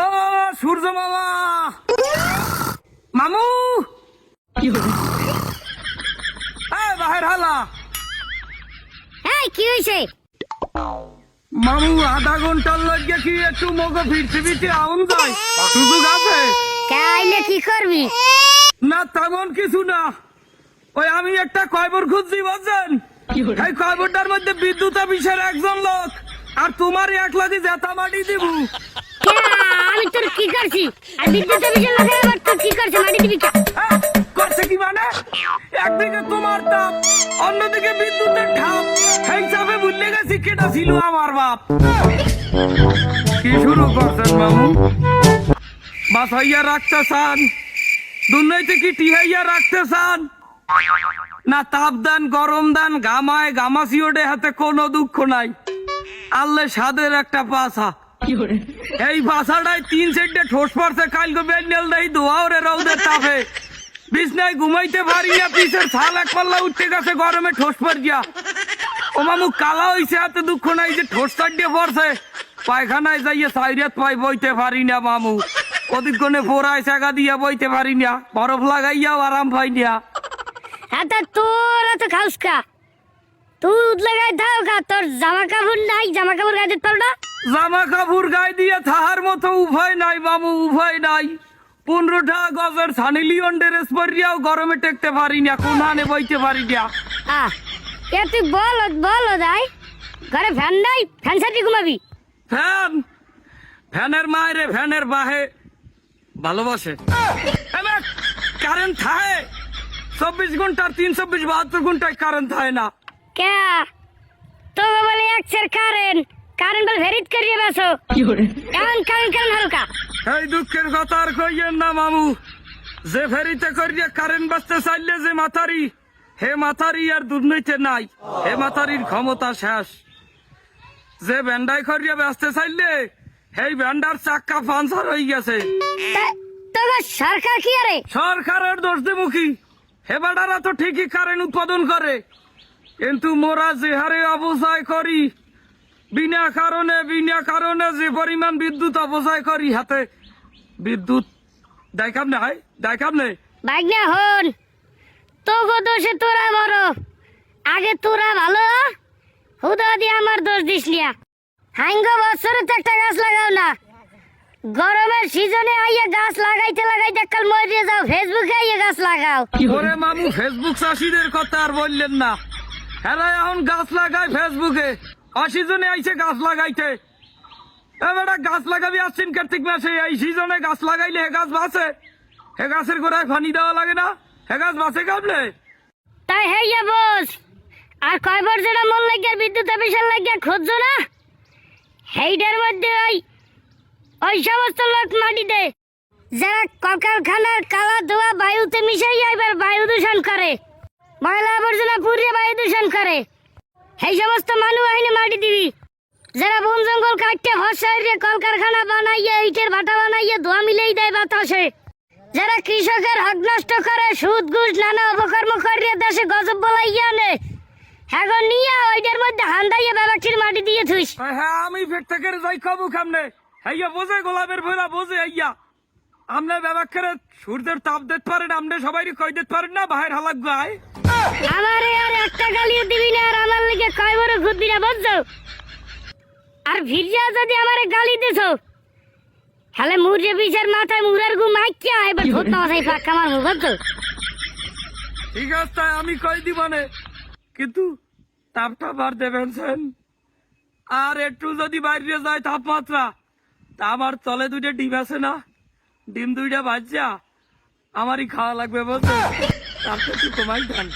ও সূর্য মামা, মামু বাহির হালা। কি হয়েছে? মামু আধা ঘন্টার লগে কি একটু মগো ফিরতে ফিরতে আউন যায়, সুযোগ আছে? কাইলে কি করবি? না তেমন কিছু না, ওই আমি একটা খবর খুঁজছি বুঝছেন। এই খবরটার মধ্যে বিদ্যুৎ অফিসের একজন লোক আর তোমার এক লাখি জেতা মাটি দিব। আমি তোর কি করছি? আর বিদ্যুৎ অফিসের লোকের আবার তোর কি করছে? মাটি দিবি কা? করছে কি মানে? একদিকে তোমার তাপ, অন্যদিকে বিদ্যুতের ঠাপ। সেই চাপে ভুলে গেছি কেটা ছিল আমার বাপ। কি শুরু করছেন মামু? বাসাইয়া রাখতে চান, দুর্নীতি কি টিহাইয়া রাখতে চান? না তাপ দেন, গরম দেন, গামায় গামাসি ওডে হাতে কোনো দুঃখ নাই। আল্লে সাদের একটা পাছা, এই পাছাটাই 3 সেন্টে ঠোস পড়ছে। কালকে বেন্ডেল দেই দোয়াও রে রৌদের তাপে বিছনায় ঘুমাইতে পারি না, পিছের ছাল এক পাল্লা উঠতে গেছে গরমে ঠোস পড় গিয়া। ও মামু কালা হইছে, হাতে দুঃখ নাই যে ঠোস চাটিয়ে পড়ছে। পায়খানায় যাইয়ে সাইরাত পাই বইতে পারি না মামু, অধিকক্ষণে ফোরায় চাকা দিয়া বইতে পারি না, বরফ লাগাইয়াও আরাম পাই না। তা তোর তো খাউস কা, তুই লাগাই দাও কা। তোর জামা কাপড় নাই, জামা কাপড় গায়ে দিতে পারো না? জামা কাপড় গায়ে দিয়ে থাহার মতো উভয় নাই মামু, উভয় নাই। 15টা গজের সানি লিওন ড্রেস পরিয়াও গরমে টেকতে পারি না, কোনহানে বইতে পারি না। তুই বল দাই, ঘরে ফ্যান নাই? ফ্যান সাথে ঘুমাবি? ফ্যান, ফ্যানের মায়েরে ফ্যানের বাহে ভালোবাসে। কারেন্ট থাকে 24 ঘন্টার 372 ঘন্টায় কারেন্ট থাকে না। কে তো বলে একসের কারেন্ট বল ভেরিট করিয়ে বেসো কারেন্ট হালকা। এই দুঃখের কথা আর কইয়েন না মামু, যে ফেরিতে করিয়ে কারেন্ট বাঁচতে চাইলে যে মাথারি, হে মাথারি আর দুর্নীতি নাই, হে মাথারির ক্ষমতা শেষ। যে ব্যান্ডাই করিয়ে বাঁচতে চাইলে এই ব্যান্ডার চাক্কা পাঞ্চার হয়ে গেছে। সরকার কি আরে? সরকারের দোষ দেবুখী, হে বেটারা তো ঠিকই কারেন্ট উৎপাদন করে, কিন্তু মোরা যে হারে অবচয় করি, বিনা কারণে যে পরিমাণ বিদ্যুৎ অপচয় করি, হাতে বিদ্যুৎ দেখাম নাই, দেখাম নেই। বাইক না হন তো গো দোষে তোরা বড়, আগে তোরা ভালো হুদা দিয়ে আমার দোষ দিস নিয়া। হাঙ্গ বছরে তো একটা গাছ লাগাও না, গরমের সিজনে আইয়া গাছ লাগাইতে কাল মরে যাও, ফেসবুকে আইয়া গাছ লাগাও। ওরে মামু ফেসবুক চাষিদের কথা আর বললেন না, হেরা এখন গাছ লাগায় ফেসবুকে, অসিজনে আইছে গাছ লাগাইতে। এবার গাছ লাগাবি আসছেন কার্তিক মাসে, এই সিজনে গাছ লাগাইলে হে গাছ বাঁচে? হে গাছের গোড়ায় পানি দেওয়া লাগে না? হে গাছ বাঁচে কামলে? তাই হেইয়া বস, আর কয়বার যেটা মন লাগিয়া বিদ্যুৎ অফিসের লাগিয়া খুঁজছো না, হেইটার মধ্যে ওই সমস্ত লোক মাটি দেয় যারা কলকারখানার কালা ধোয়া বায়ুতে মিশাইয়া এবার বায়ু দূষণ করে, ময়লা আবর্জনা পুড়িয়ে বায়ু দূষণ করে। এই সমস্ত মানুষ আইনে মাটি দিবি যারা বন জঙ্গল কাটতে হসাইরে কলকারখানা বানাইয়া ইটের ভাটা বানাইয়া ধোয়া মিলেই দেয় বাতাসে, যারা কৃষকের হক নষ্ট করে, সুদ ঘুষ নানা অপকর্ম করিয়া দেশে গজব বলাইয়া নে, এখন নিয়া ওইটার মধ্যে হান্দাইয়া ব্যবসায়ীর মাটি দিয়ে থুইস। হ্যাঁ আমি ফেটটাকের যাই খাবো খামনে, হাইয়া বোঝে গোলাপের ভোলা বোঝে আইয়া। আমনে ব্যবসায়ীর সূর্যের তাপ দিতে পারেন, আমনে সবাই কই দিতে পারেন না বাহির হালাক গায়। আমারে আর একটা গালিও দিবি না, আর আমার লিগে কয় বড় ঘুরবি না বুঝছো? আর ভিড়িয়া যদি আমারে গালি দিছো হলে মুড়ে বিচার মাথায় মুড়ার গু মাইকিয়া এবার ধোত মাথায় ফাঁকা আমার মুখ বুঝছো? ঠিক আছে আমি কই দিবানে, কিন্তু তাপটা বার দেবেন সেন। আর একটু যদি বাইরে যায় তাপমাত্রা, তা আমার তলে 2টা ডিম আছে না, ডিম 2টা বাজ্যা আমারই খাওয়া লাগবে বলতে, তাপটা একটু কমাই দেন।